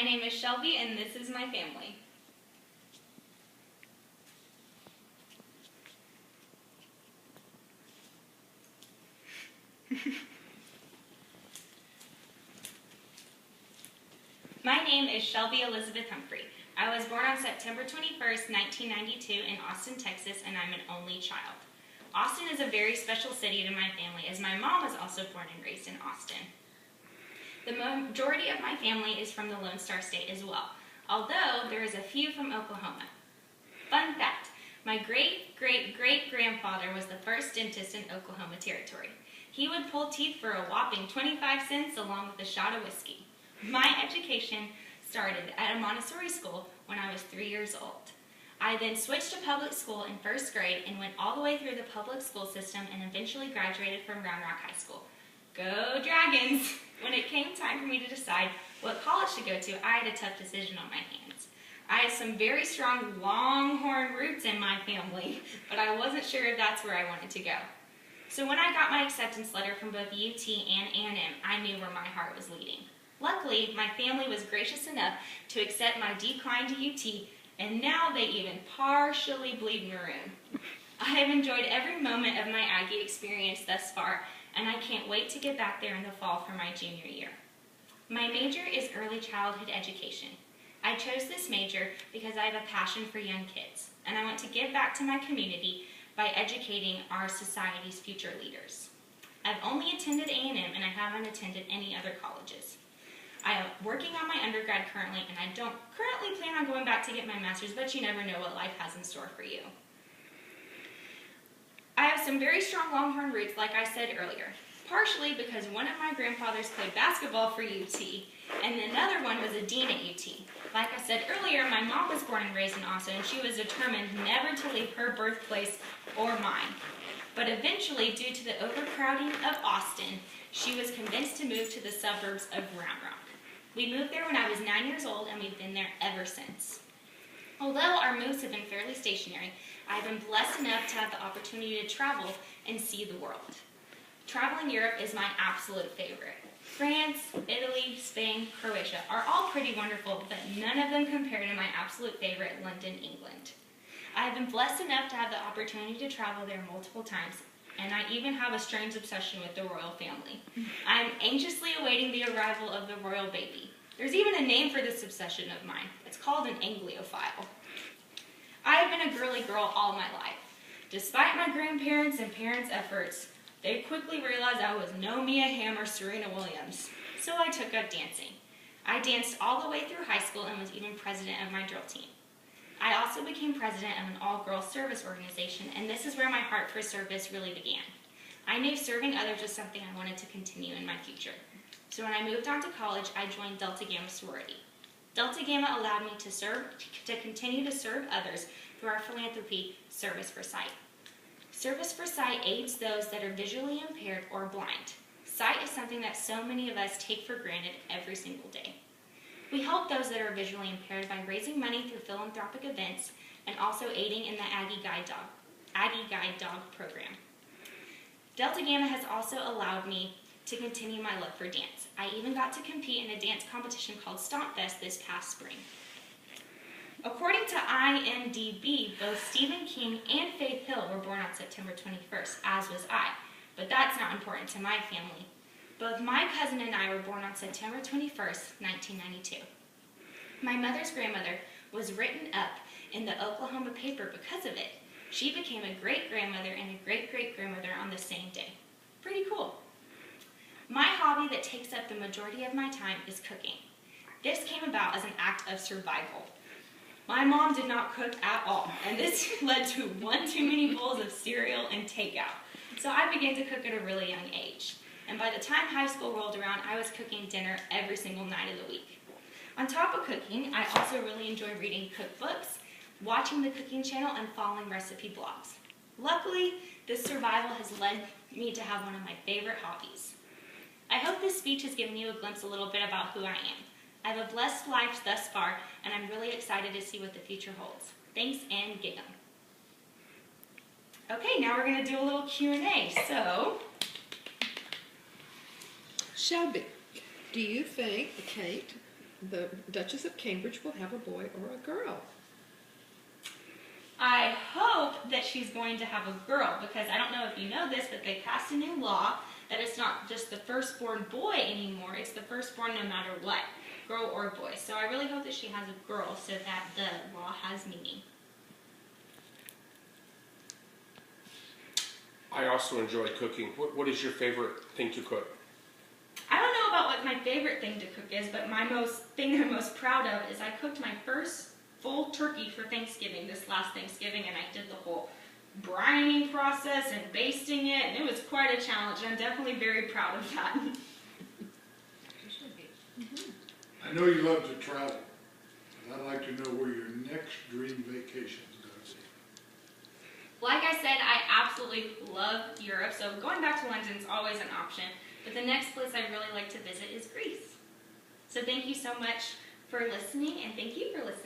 My name is Shelby, and this is my family. My name is Shelby Elizabeth Humphrey. I was born on September 21st, 1992 in Austin, Texas, and I'm an only child. Austin is a very special city to my family, as my mom was also born and raised in Austin. The majority of my family is from the Lone Star State as well, although there is a few from Oklahoma. Fun fact, my great-great-great-grandfather was the first dentist in Oklahoma Territory. He would pull teeth for a whopping 25 cents along with a shot of whiskey. My education started at a Montessori school when I was 3 years old. I then switched to public school in first grade and went all the way through the public school system and eventually graduated from Round Rock High School. Go Dragons! When it came time for me to decide what college to go to, I had a tough decision on my hands. I have some very strong Longhorn roots in my family, but I wasn't sure if that's where I wanted to go. So when I got my acceptance letter from both UT and A&M, I knew where my heart was leading. Luckily, my family was gracious enough to accept my decline to UT, and now they even partially bleed maroon. I have enjoyed every moment of my Aggie experience thus far, and I can't wait to get back there in the fall for my junior year. My major is early childhood education. I chose this major because I have a passion for young kids, and I want to give back to my community by educating our society's future leaders. I've only attended A&M, and I haven't attended any other colleges. I am working on my undergrad currently, and I don't currently plan on going back to get my master's, but you never know what life has in store for you. I have some very strong Longhorn roots, like I said earlier, partially because one of my grandfathers played basketball for UT, and another one was a dean at UT. Like I said earlier, my mom was born and raised in Austin, and she was determined never to leave her birthplace or mine. But eventually, due to the overcrowding of Austin, she was convinced to move to the suburbs of Round Rock. We moved there when I was 9 years old, and we've been there ever since. Although our moves have been fairly stationary, I've been blessed enough to have the opportunity to travel and see the world. Traveling Europe is my absolute favorite. France, Italy, Spain, Croatia are all pretty wonderful, but none of them compare to my absolute favorite, London, England. I have been blessed enough to have the opportunity to travel there multiple times, and I even have a strange obsession with the royal family. I'm anxiously awaiting the arrival of the royal baby. There's even a name for this obsession of mine. It's called an Angliophile. I have been a girly girl all my life. Despite my grandparents' and parents' efforts, they quickly realized I was no Mia Hamm or Serena Williams, so I took up dancing. I danced all the way through high school and was even president of my drill team. I also became president of an all-girls service organization, and this is where my heart for service really began. I knew serving others was something I wanted to continue in my future. So when I moved on to college, I joined Delta Gamma sorority. Delta Gamma allowed me to continue to serve others through our philanthropy, Service for Sight. Service for Sight aids those that are visually impaired or blind. Sight is something that so many of us take for granted every single day. We help those that are visually impaired by raising money through philanthropic events and also aiding in the Aggie Guide Dog program. Delta Gamma has also allowed me to continue my love for dance. I even got to compete in a dance competition called Stomp Fest this past spring. According to IMDb, both Stephen King and Faith Hill were born on September 21st, as was I, but that's not important to my family. Both my cousin and I were born on September 21st, 1992. My mother's grandmother was written up in the Oklahoma paper because of it. She became a great-grandmother and a great-great-grandmother on the same day. Pretty cool. My hobby that takes up the majority of my time is cooking. This came about as an act of survival. My mom did not cook at all, and this led to one too many bowls of cereal and takeout. So I began to cook at a really young age. And by the time high school rolled around, I was cooking dinner every single night of the week. On top of cooking, I also really enjoy reading cookbooks, watching the cooking channel, and following recipe blogs. Luckily, this survival has led me to have one of my favorite hobbies. I hope this speech has given you a glimpse a little bit about who I am. I have a blessed life thus far, and I'm really excited to see what the future holds. Thanks, and get 'em. Okay, now we're going to do a little Q&A. So, Shelby, do you think, Kate, the Duchess of Cambridge will have a boy or a girl? I hope that she's going to have a girl, because I don't know if you know this, but they passed a new law that it's not just the firstborn boy anymore, it's the firstborn no matter what, girl or boy. So I really hope that she has a girl so that the law has meaning. I also enjoy cooking. What is your favorite thing to cook? I don't know about what my favorite thing to cook is, but my thing I'm most proud of is I cooked my first full turkey for Thanksgiving this last Thanksgiving, and I did the whole brining process and basting it, and it was quite a challenge. I'm definitely very proud of that. I know you love to travel, but I'd like to know where your next dream vacation is going to be. Like I said, I absolutely love Europe, so going back to London is always an option. But the next place I really like to visit is Greece. So thank you so much for listening, and thank you for listening.